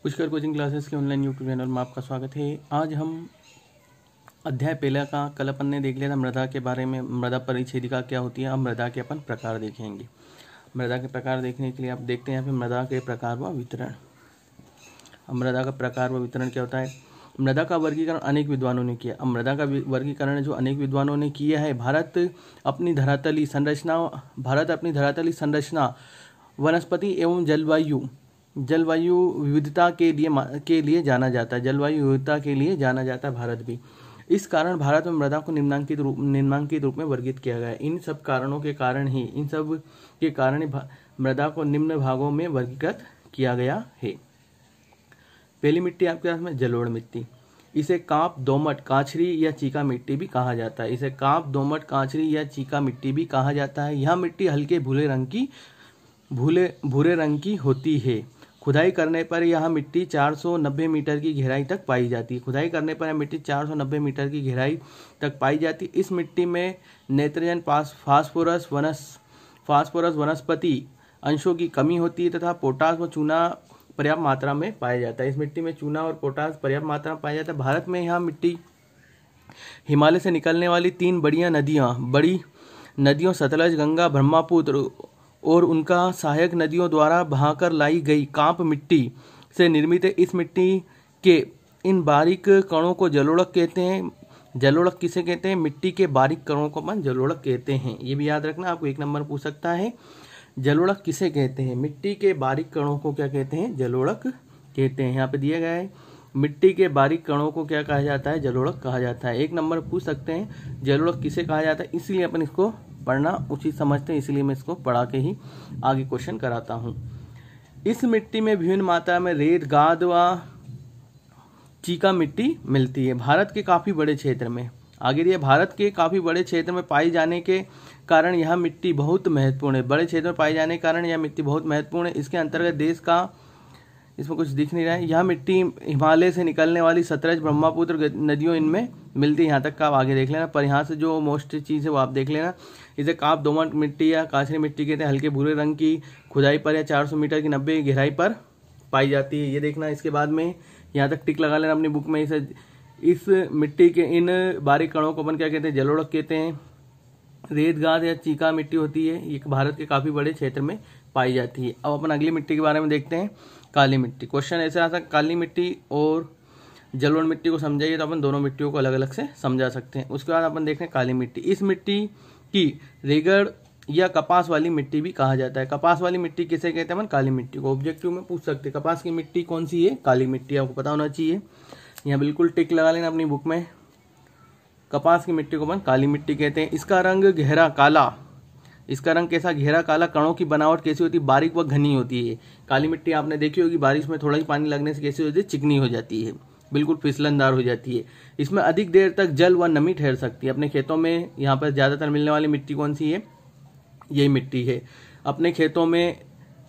Pushkar coaching classes के online YouTube channel में आपका स्वागत है। आज हम अध्याय पहला का कल अपन ने देख लिया था मृदा के बारे में। मृदा परिच्छेदिका क्या होती है। अब मृदा के अपन प्रकार देखेंगे। मृदा के प्रकार देखने के लिए आप देखते हैं यहाँ पे मृदा के प्रकार व वितरण। अब मृदा का प्रकार व वितरण क्या होता है। मृदा का वर्गीकरण अनेक विद्वानों ने किया। अब मृदा का वर्गीकरण जो अनेक विद्वानों ने किया है, भारत अपनी धरातली संरचना वनस्पति एवं जलवायु विविधता के लिए जाना जाता है। जलवायु विविधता के लिए जाना जाता है भारत भी। इस कारण भारत में मृदा को निम्नांकित रूप में वर्गीकृत किया गया है। इन सब के कारण ही मृदा को निम्न भागों में वर्गीकृत किया गया है। पहली मिट्टी आपके पास में जलोढ़ मिट्टी। इसे कांप, दोमट, कांचरी या चीका मिट्टी भी कहा जाता है। इसे कांप, दोमट, कांचरी या चीका मिट्टी भी कहा जाता है। यह मिट्टी हल्के भूरे रंग की होती है। खुदाई करने पर यह मिट्टी 490 मीटर की गहराई तक पाई जाती है। खुदाई करने पर यह मिट्टी 490 मीटर की गहराई तक पाई जाती है। इस मिट्टी में नाइट्रोजन, फास्फोरस वनस्पति अंशों की कमी होती है तथा पोटास व चूना पर्याप्त मात्रा में पाया जाता है। इस मिट्टी में चूना और पोटास पर्याप्त मात्रा में पाया जाता है। भारत में यह मिट्टी हिमालय से निकलने वाली 3 बड़ी नदियों सतलज, गंगा, ब्रह्मपुत्र और उनका सहायक नदियों द्वारा बहाकर लाई गई कांप मिट्टी से निर्मित है। इस मिट्टी के इन बारीक कणों को जलोढ़ कहते हैं। जलोढ़ किसे कहते हैं? मिट्टी के बारीक कणों को अपन जलोढ़ कहते हैं। ये भी याद रखना, आपको 1 नंबर पूछ सकता है। जलोढ़ किसे कहते हैं? मिट्टी के बारीक कणों को क्या कहते हैं? जलोढ़ कहते हैं। यहाँ पे दिया गया है मिट्टी के बारीक कणों को क्या कहा जाता है? जलोढ़ कहा जाता है। 1 नंबर पूछ सकते हैं जलोढ़ किसे कहा जाता है। इसलिए अपन इसको पढ़ना उचित समझते हैं, इसलिए मैं इसको पढ़ा के ही आगे क्वेश्चन कराता हूं। इस मिट्टी में विभिन्न मात्रा में रेत, गाद व चीका मिट्टी मिलती है। भारत के काफी बड़े क्षेत्र में भारत के काफी बड़े क्षेत्र में पाई जाने के कारण यह मिट्टी बहुत महत्वपूर्ण है। बड़े क्षेत्र में पाई जाने के कारण यह मिट्टी बहुत महत्वपूर्ण है। इसके अंतर्गत देश का, इसमें कुछ दिख नहीं रहा है, यह मिट्टी हिमालय से निकलने वाली सतलज, ब्रह्मपुत्र नदियों इनमें मिलती है। यहाँ तक का आप आगे देख लेना, पर यहाँ से जो मोस्ट चीज़ है वो आप देख लेना। इसे काप, दोमट मिट्टी या कांचरी मिट्टी कहते हैं। हल्के भूरे रंग की, खुदाई पर या 400 मीटर की 90 गहराई पर पाई जाती है। ये देखना। इसके बाद में यहाँ तक टिक लगा लेना अपनी बुक में। इस मिट्टी के इन बारीक कणों को अपन क्या कहते हैं? जलोढ़ कहते हैं। रेत, गाद या चीका मिट्टी होती है। ये भारत के काफी बड़े क्षेत्र में पाई जाती है। अब अपन अगली मिट्टी के बारे में देखते हैं, काली मिट्टी। क्वेश्चन ऐसे आ सकता, काली मिट्टी और जलोढ़ मिट्टी को समझाइए तो अपन दोनों मिट्टियों को अलग अलग से समझा सकते हैं। उसके बाद अपन देखते हैं काली मिट्टी। इस मिट्टी की रेगड़ या कपास वाली मिट्टी भी कहा जाता है। कपास वाली मिट्टी किसे कहते हैं? अपन काली मिट्टी को। ऑब्जेक्टिव में पूछ सकते हैं कपास की मिट्टी कौन सी है? काली मिट्टी। आपको पता होना चाहिए। यहाँ बिल्कुल टिक लगा लेना अपनी बुक में। कपास की मिट्टी को अपन काली मिट्टी कहते हैं। इसका रंग गहरा काला। इसका रंग कैसा? गहरा काला। कणों की बनावट कैसी होती है? बारीक व घनी होती है। काली मिट्टी आपने देखी होगी, बारिश में थोड़ा ही पानी लगने से कैसी होती है? चिकनी हो जाती है, बिल्कुल फिसलनदार हो जाती है। इसमें अधिक देर तक जल व नमी ठहर सकती है। अपने खेतों में यहाँ पर ज्यादातर मिलने वाली मिट्टी कौन सी है? यही मिट्टी है। अपने खेतों में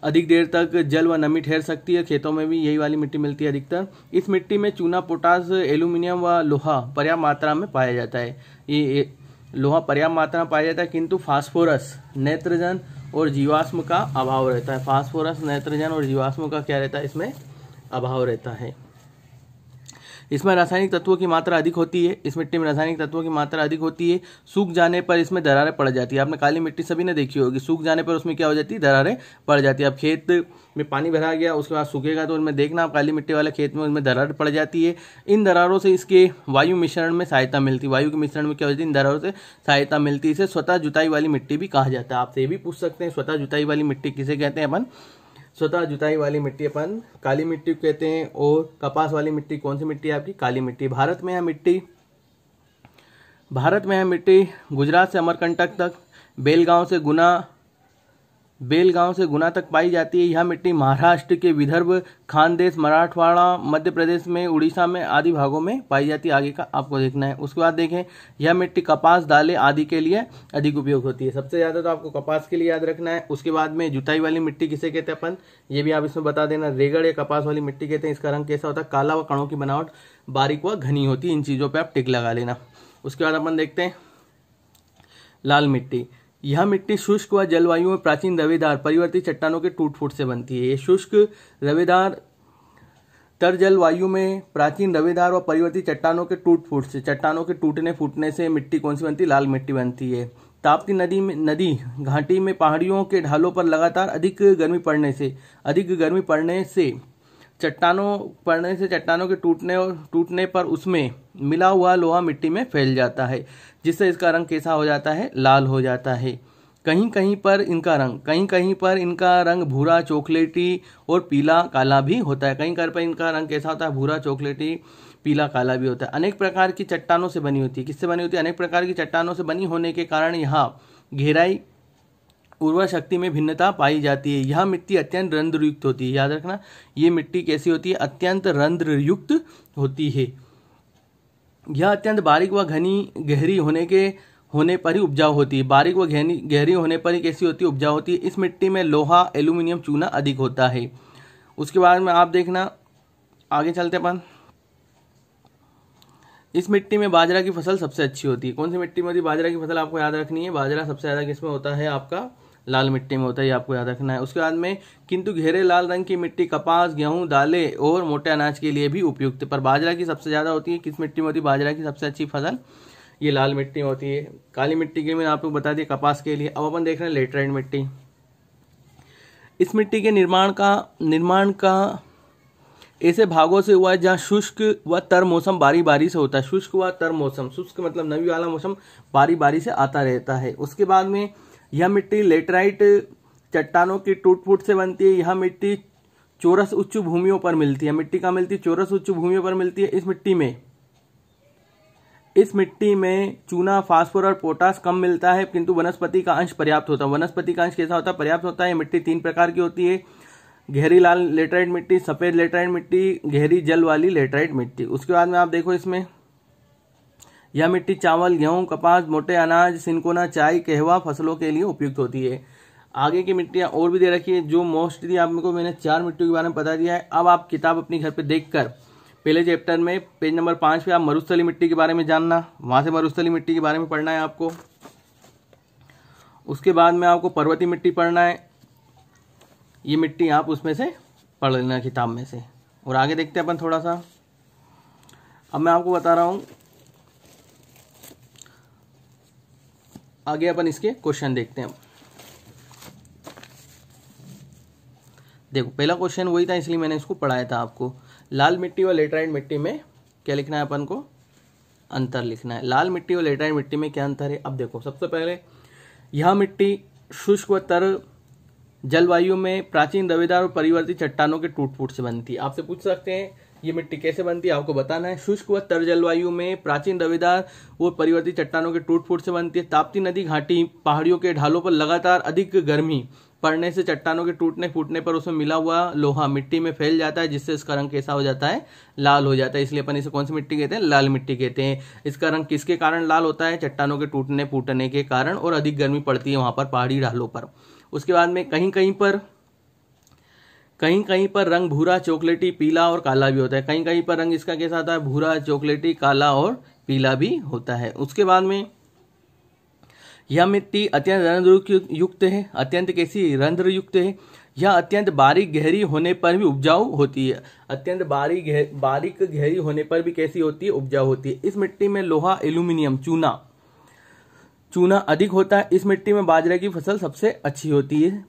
अधिक देर तक जल व नमी ठहर सकती है। खेतों में भी यही वाली मिट्टी मिलती है अधिकतर। इस मिट्टी में चूना, पोटास, एल्यूमिनियम व लोहा पर्याप्त मात्रा में पाया जाता है। ये लोहा पर्याप्त मात्रा में पाया जाता है, किंतु फास्फोरस, नाइट्रोजन और जीवाश्म का अभाव रहता है। फास्फोरस, नाइट्रोजन और जीवाश्म का क्या रहता है? इसमें अभाव रहता है। इसमें रासायनिक तत्वों की मात्रा अधिक होती है। इस मिट्टी में रासायनिक तत्वों की मात्रा अधिक होती है। सूख जाने पर इसमें दरारें पड़ जाती है। आपने काली मिट्टी सभी ने देखी होगी, सूख जाने पर उसमें क्या हो जाती है? दरारें पड़ जाती है। अब खेत में पानी भरा गया, उसके बाद सूखेगा तो उनमें देखना आप काली मिट्टी वाले खेत में उनमें दरार पड़ जाती है। इन दरारों से इसके वायु मिश्रण में सहायता मिलती है। वायु के मिश्रण में क्या होती है? इन दरारों से सहायता मिलती है। इसे स्वतः जुताई वाली मिट्टी भी कहा जाता है। आपसे ये भी पूछ सकते हैं स्वतः जुताई वाली मिट्टी किसे कहते हैं? अपन स्वतः जुताई वाली मिट्टी अपन काली मिट्टी कहते हैं। और कपास वाली मिट्टी कौन सी मिट्टी है? आपकी काली मिट्टी। भारत में यह मिट्टी गुजरात से अमरकंटक तक, बेलगांव से गुना तक पाई जाती है। यह मिट्टी महाराष्ट्र के विदर्भ, खानदेश, मराठवाड़ा, मध्य प्रदेश में, उड़ीसा में आदि भागों में पाई जाती है। आगे का आपको देखना है। उसके बाद देखें, यह मिट्टी कपास, दालें आदि के लिए अधिक उपयोग होती है। सबसे ज्यादा तो आपको कपास के लिए याद रखना है। उसके बाद में जुताई वाली मिट्टी किसे कहते हैं अपन? ये भी आप इसमें बता देना। रेगड़ या कपास वाली मिट्टी कहते हैं। इसका रंग कैसा होता है? काला व कणों की बनावट बारीक व घनी होती है। इन चीजों पर आप टिक लगा लेना। उसके बाद अपन देखते हैं लाल मिट्टी। यह मिट्टी शुष्क व जलवायु में प्राचीन रवेदार परिवर्तित चट्टानों के टूट फूट से बनती है। ये शुष्क रवेदार तर जलवायु में प्राचीन रवेदार और परिवर्तित चट्टानों के चट्टानों के टूटने फूटने से मिट्टी कौन सी बनती है? लाल मिट्टी बनती है। ताप्ती नदी घाटी में पहाड़ियों के ढालों पर लगातार अधिक गर्मी पड़ने से चट्टानों के टूटने पर उसमें मिला हुआ लोहा मिट्टी में फैल जाता है, जिससे इसका रंग कैसा हो जाता है? लाल हो जाता है। कहीं कहीं पर इनका रंग भूरा, चॉकलेटी और पीला काला भी होता है। कहीं पर इनका रंग कैसा होता है? भूरा, चॉकलेटी, पीला काला भी होता है। अनेक प्रकार की चट्टानों से बनी होती है। किससे बनी होती है? अनेक प्रकार की चट्टानों से बनी होने के कारण यहाँ गहराई, उर्वर शक्ति में भिन्नता पाई जाती है। यह मिट्टी अत्यंत रंध्रयुक्त होती है। याद रखना, ये मिट्टी कैसी होती है? अत्यंत रंध्रयुक्त होती है। यह अत्यंत बारीक व गहरी होने पर ही उपजाऊ होती है। बारीक व गहरी होने पर ही कैसी होती है? उपजाऊ होती है। इस मिट्टी में लोहा, एल्यूमिनियम, चूना अधिक होता है। उसके बाद में आप देखना, आगे चलते अपन। इस मिट्टी में बाजरा की फसल सबसे अच्छी होती है। कौन सी मिट्टी में होती है बाजरा की फसल? आपको याद रखनी है। बाजरा सबसे ज्यादा किसमें होता है? आपका लाल मिट्टी में होता है, ये आपको याद रखना है। उसके बाद में किंतु गहरे लाल रंग की मिट्टी कपास, गेहूं, दालें और मोटे अनाज के लिए भी उपयुक्त है। पर बाजरा की सबसे ज्यादा होती है किस मिट्टी में होती है? बाजरा की सबसे अच्छी फसल ये लाल मिट्टी में होती है। काली मिट्टी के मैंने आपको बता दिया कपास के लिए। अब अपन देख रहे हैं लेटराइट मिट्टी। इस मिट्टी के निर्माण का ऐसे भागों से हुआ है जहाँ शुष्क व तर मौसम बारी बारी से होता है। शुष्क व तर मौसम, शुष्क मतलब नमी वाला मौसम बारी बारी से आता रहता है। उसके बाद में यह मिट्टी लेटराइट चट्टानों की टूट फूट से बनती है। यह मिट्टी चौरस उच्च भूमियों पर मिलती है। मिट्टी का मिलती है? चौरस उच्च भूमियों पर मिलती है। इस मिट्टी में चूना, फास्फोरस और पोटास कम मिलता है, किंतु वनस्पति का अंश पर्याप्त होता है। वनस्पति का अंश कैसा होता है? पर्याप्त होता है। मिट्टी 3 प्रकार की होती है: गहरी लाल लेटराइट मिट्टी, सफेद लेटराइट मिट्टी, गहरी जल वाली लेटराइट मिट्टी। उसके बाद में आप देखो, इसमें यह मिट्टी चावल, गेहूं, कपास, मोटे अनाज, सिनकोना, चाय, कहवा फसलों के लिए उपयुक्त होती है। आगे की मिट्टियां और भी दे रखी है जो मोस्टली आपको मैंने 4 मिट्टियों के बारे में बता दिया है। अब आप किताब अपनी घर पे देखकर पहले चैप्टर में पेज नंबर 5 पे आप मरुस्थली मिट्टी के बारे में जानना, वहां से मरुस्थली मिट्टी के बारे में पढ़ना है आपको। उसके बाद में आपको पर्वतीय मिट्टी पढ़ना है। ये मिट्टी आप उसमें से पढ़ लेना किताब में से। और आगे देखते हैं अपन थोड़ा सा। अब मैं आपको बता रहा हूं, आगे अपन इसके क्वेश्चन देखते हैं। देखो, पहला क्वेश्चन वही था इसलिए मैंने इसको पढ़ाया था आपको। लाल मिट्टी और लेटराइट मिट्टी में क्या लिखना है अपन को? अंतर लिखना है। लाल मिट्टी और लेटराइट मिट्टी में क्या अंतर है? अब देखो, सबसे पहले यह मिट्टी शुष्क व तर जलवायु में प्राचीन रवेदार और परिवर्तित चट्टानों के टूट फूट से बनती है। आपसे पूछ सकते हैं ये मिट्टी कैसे बनती है, आपको बताना है। शुष्क व तर जलवायु में प्राचीन रवेदार और परिवर्तित चट्टानों के टूट फूट से बनती है। ताप्ती नदी घाटी पहाड़ियों के ढालों पर लगातार अधिक गर्मी पड़ने से चट्टानों के टूटने फूटने पर उसमें मिला हुआ लोहा मिट्टी में फैल जाता है, जिससे इसका रंग कैसा हो जाता है? लाल हो जाता है। इसलिए अपन इसे कौन सी मिट्टी कहते हैं? लाल मिट्टी कहते हैं। इसका रंग किसके कारण लाल होता है? चट्टानों के टूटने फूटने के कारण, और अधिक गर्मी पड़ती है वहां पर पहाड़ी ढालों पर। उसके बाद में कहीं कहीं पर रंग भूरा, चॉकलेटी, पीला और काला भी होता है। कहीं कहीं पर रंग इसका कैसा आता है? भूरा, चॉकलेटी, काला और पीला भी होता है। उसके बाद में यह मिट्टी अत्यंत रंध्रयुक्त है। अत्यंत कैसी? रंध्रयुक्त है। यह अत्यंत बारीक गहरी होने पर भी उपजाऊ होती है। अत्यंत बारीक गहरी होने पर भी कैसी होती है? उपजाऊ होती है। इस मिट्टी में लोहा, एल्यूमिनियम, चूना अधिक होता है। इस मिट्टी में बाजरे की फसल सबसे अच्छी होती है।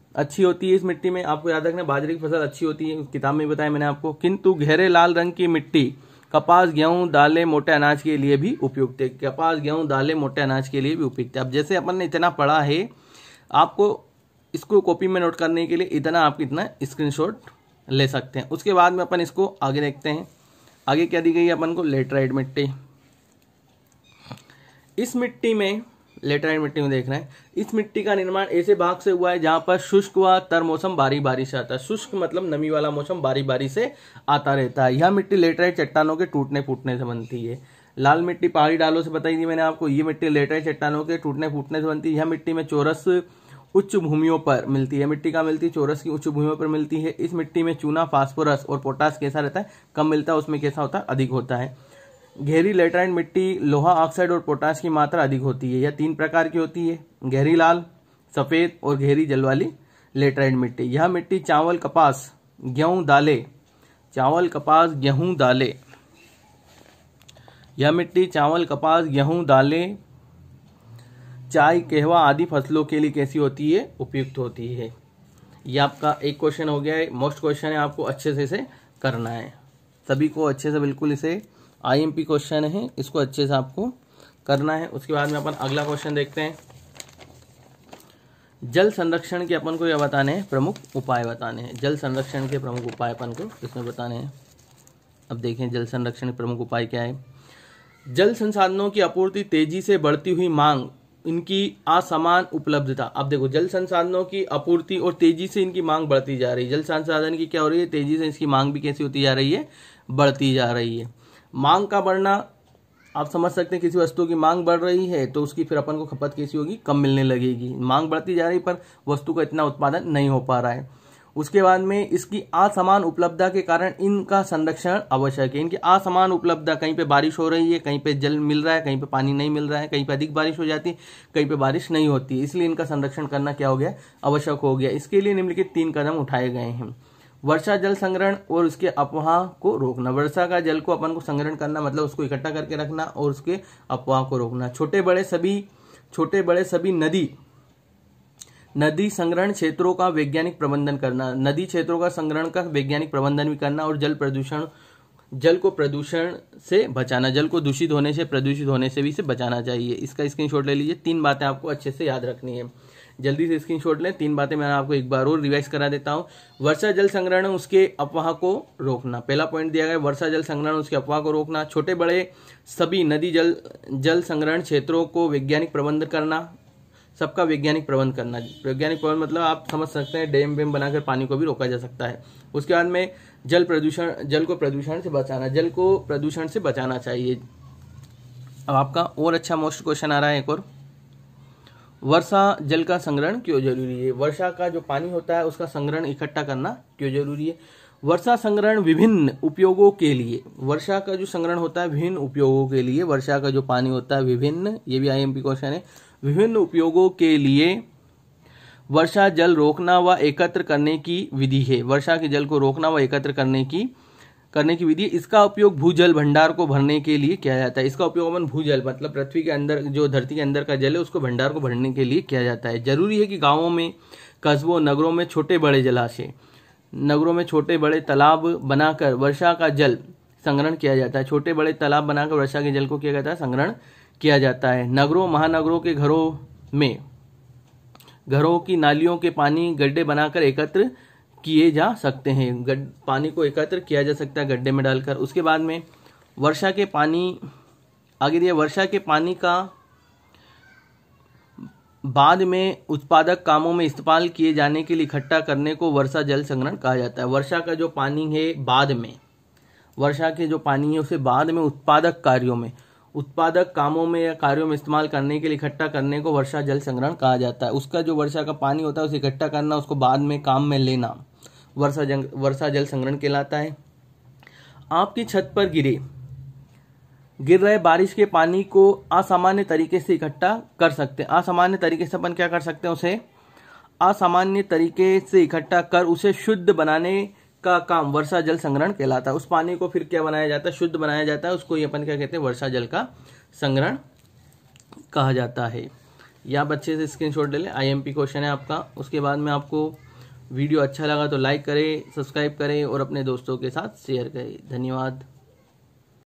इस मिट्टी में आपको याद रखना, बाजरे की फसल अच्छी होती है, किताब में बताया मैंने आपको। किंतु गहरे लाल रंग की मिट्टी कपास, गेहूं, दालें, मोटे अनाज के लिए भी उपयुक्त है। कपास, गेहूं, दालें, मोटे अनाज के लिए भी उपयुक्त है। अब जैसे अपन ने इतना पढ़ा है, आपको इसको कॉपी में नोट करने के लिए इतना स्क्रीनशॉट ले सकते हैं। उसके बाद में अपन इसको आगे देखते हैं। आगे क्या दी गई है अपन को? लेटराइट मिट्टी। इस मिट्टी में लेटराइट मिट्टी में देख रहे हैं, इस मिट्टी का निर्माण ऐसे भाग से हुआ है जहां पर शुष्क व तर मौसम बारी बारी से आता है। शुष्क मतलब नमी वाला मौसम बारी बारी से आता रहता है। यह मिट्टी लेटराइट चट्टानों के टूटने फूटने से बनती है। लाल मिट्टी पहाड़ी ढालों से बताई थी मैंने आपको। ये मिट्टी लेटराइट चट्टानों के टूटने फूटने से बनती है। यह मिट्टी में चौरस उच्च भूमियों पर मिलती है। मिट्टी का मिलती है? चौरस की उच्च भूमियों पर मिलती है। इस मिट्टी में चूना, फास्फोरस और पोटास कैसा रहता है? कम मिलता है। उसमें कैसा होता है? अधिक होता है। गहरी लेटराइट मिट्टी लोहा ऑक्साइड और पोटाश की मात्रा अधिक होती है। यह 3 प्रकार की होती है: गहरी लाल, सफेद और गहरी जल वाली लेटराइट मिट्टी। यह मिट्टी चावल, कपास, गेहूं, दालें, चावल, कपास, गेहूं, दालें। यह मिट्टी चावल, कपास, गेहूं, दालें, चाय, कहवा आदि फसलों के लिए कैसी होती है? उपयुक्त होती है। यह आपका एक क्वेश्चन हो गया है, मोस्ट क्वेश्चन है, आपको अच्छे से इसे करना है, सभी को अच्छे से, बिल्कुल इसे आईएमपी क्वेश्चन है, इसको अच्छे से आपको करना है। उसके बाद में अपन अगला क्वेश्चन देखते हैं। जल संरक्षण के अपन को यह बताने हैं, प्रमुख उपाय बताने हैं। जल संरक्षण के प्रमुख उपाय अपन को इसमें बताने हैं। अब देखें जल संरक्षण के प्रमुख उपाय क्या है। जल संसाधनों की आपूर्ति, तेजी से बढ़ती हुई मांग, इनकी असमान उपलब्धता। अब देखो जल संसाधनों की आपूर्ति और तेजी से इनकी मांग बढ़ती जा रही है। जल संसाधन की क्या हो रही है? तेजी से इसकी मांग भी कैसी होती जा रही है? बढ़ती जा रही है। मांग का बढ़ना, आप समझ सकते हैं किसी वस्तु की मांग बढ़ रही है तो उसकी फिर अपन को खपत कैसी होगी? कम मिलने लगेगी। मांग बढ़ती जा रही पर वस्तु का इतना उत्पादन नहीं हो पा रहा है। उसके बाद में इसकी असमान उपलब्धता के कारण इनका संरक्षण आवश्यक है। इनकी असमान उपलब्धता, कहीं पे बारिश हो रही है, कहीं पे जल मिल रहा है, कहीं पे पानी नहीं मिल रहा है, कहीं पे अधिक बारिश हो जाती है, कहीं पे बारिश नहीं होती, इसलिए इनका संरक्षण करना क्या हो गया? आवश्यक हो गया। इसके लिए निम्नलिखित 3 कदम उठाए गए हैं। वर्षा जल संग्रहण और उसके अफवाह को रोकना। वर्षा का जल को अपन को संग्रहण करना मतलब उसको इकट्ठा करके रखना और उसके अफवाह को रोकना। छोटे बड़े सभी नदी संग्रहण क्षेत्रों का वैज्ञानिक प्रबंधन करना। नदी क्षेत्रों का संग्रहण का वैज्ञानिक प्रबंधन भी करना और जल को प्रदूषण से बचाना। जल को दूषित होने से, प्रदूषित होने से भी इसे बचाना चाहिए। इसका स्क्रीनशॉट ले लीजिए। 3 बातें आपको अच्छे से याद रखनी है, जल्दी से स्क्रीनशॉट लें। 3 बातें मैं आपको एक बार और रिवाइज करा देता हूं। वर्षा जल संग्रहण, उसके अफवाह को रोकना। पहला पॉइंट दिया गया, वर्षा जल संग्रहण, उसके अफवाह को रोकना। छोटे बड़े सभी नदी जल संग्रहण क्षेत्रों को वैज्ञानिक प्रबंध करना। सबका वैज्ञानिक प्रबंध करना। वैज्ञानिक प्रबंध मतलब आप समझ सकते हैं डैम वेम बनाकर पानी को भी रोका जा सकता है। उसके बाद में जल को प्रदूषण से बचाना। जल को प्रदूषण से बचाना चाहिए। अब आपका और अच्छा मोस्ट क्वेश्चन आ रहा है एक और। वर्षा जल का संग्रहण क्यों जरूरी है? वर्षा का जो पानी होता है उसका संग्रहण इकट्ठा करना क्यों जरूरी है? वर्षा संग्रहण विभिन्न उपयोगों के लिए। वर्षा का जो संग्रहण होता है विभिन्न उपयोगों के लिए। वर्षा का जो पानी होता है विभिन्न, ये भी आईएमपी क्वेश्चन है, विभिन्न उपयोगों के लिए वर्षा जल रोकना व एकत्र करने की विधि है। वर्षा के जल को रोकना व एकत्र करने की विधि। इसका उपयोग भूजल भंडार को भरने के लिए किया जाता है। इसका उपयोग अपन भूजल मतलब पृथ्वी के अंदर जो धरती के अंदर का जल है उसको भंडार को भरने के लिए किया जाता है। जरूरी है कि गांवों में, कस्बों, नगरों में छोटे बड़े जलाशय, नगरों में छोटे बड़े तालाब बनाकर वर्षा का जल संग्रहण किया जाता है। छोटे बड़े तालाब बनाकर वर्षा के जल को किया जाता है, संग्रहण किया जाता है। नगरों, महानगरों के घरों की नालियों के पानी गड्ढे बनाकर एकत्र किए जा सकते हैं। पानी को एकत्र किया जा सकता है गड्ढे में डालकर। उसके बाद में वर्षा के पानी, आगे दिया, वर्षा के पानी का बाद में उत्पादक कामों में इस्तेमाल किए जाने के लिए इकट्ठा करने को वर्षा जल संग्रहण कहा जाता है। वर्षा का जो पानी है बाद में, वर्षा के जो पानी है उसे बाद में उत्पादक कामों में या कार्यों में इस्तेमाल करने के लिए इकट्ठा करने को वर्षा जल संग्रहण कहा जाता है। उसका जो वर्षा का पानी होता है उसे इकट्ठा करना, उसको बाद में काम में लेना वर्षा जल संग्रहण कहलाता है। आपकी छत पर गिर रहे बारिश के पानी को असामान्य तरीके से इकट्ठा कर सकते हैं। असामान्य तरीके से अपन क्या कर सकते हैं? उसे असामान्य तरीके से इकट्ठा कर उसे शुद्ध बनाने का काम वर्षा जल संग्रहण कहलाता है। उस पानी को फिर क्या बनाया जाता है? शुद्ध बनाया जाता है। उसको ये अपन क्या कहते हैं? वर्षा जल का संग्रहण कहा जाता है। या बच्चे से स्क्रीनशॉट ले लें, आईएमपी क्वेश्चन है आपका। उसके बाद में आपको वीडियो अच्छा लगा तो लाइक करें, सब्सक्राइब करें और अपने दोस्तों के साथ शेयर करें। धन्यवाद।